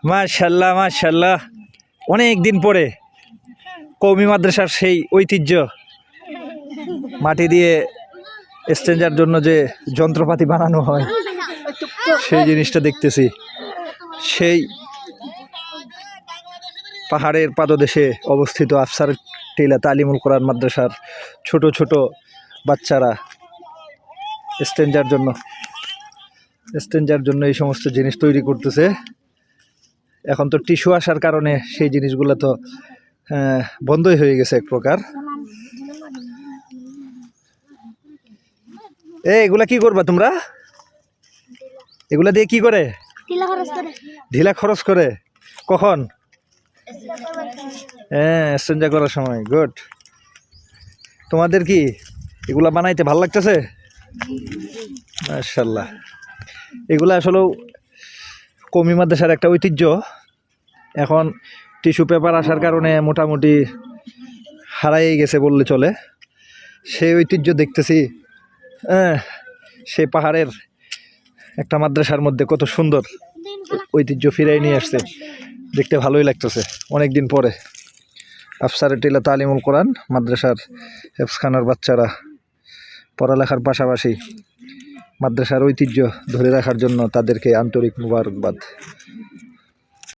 মাশাআল্লাহ মাশাআল্লাহ, অনেক দিন পরে কওমি মাদ্রাসার সেই ঐতিহ্য মাটি দিয়ে স্ট্যান্ডার জন্য যে যন্ত্রপাতি বানানো হয় সেই জিনিসটা দেখতেছি। সেই পাহাড়ের পাদদেশে অবস্থিত আফসার টিলা তালিমুল কোরআন মাদ্রাসার ছোট ছোট বাচ্চারা স্ট্যান্ডার জন্য এই সমস্ত জিনিস তৈরি করতেছে। এখন তো টিস্যু আসার কারণে সেই জিনিসগুলো তো বন্ধই হয়ে গেছে এক প্রকার। এগুলা কি করবা তোমরা? এগুলা দিয়ে কি করে? ঢিলা খরচ করে। কখন? হ্যাঁ, স্ট্যান্ডা করার সময়। গুড। তোমাদের কি এগুলা বানাইতে ভালো লাগতেছে? মাশাআল্লাহ। এগুলা আসলে কওমি মাদ্রাসার একটা ঐতিহ্য। এখন টিস্যু পেপার আসার কারণে মোটামুটি হারাই গেছে বললে চলে। সেই ঐতিহ্য দেখতেছি। সেই পাহাড়ের একটা মাদ্রাসার মধ্যে কত সুন্দর ঐতিহ্য ফিরাই নিয়ে আসছে, দেখতে ভালোই লাগতেছে অনেক দিন পরে। আফসার টিলা তালিমুল কোরআন মাদ্রাসার হেফজখানার বাচ্চারা পড়ালেখার পাশাপাশি মাদ্রাসার ঐতিহ্য ধরে রাখার জন্য তাদেরকে আন্তরিক মুবারকবাদ।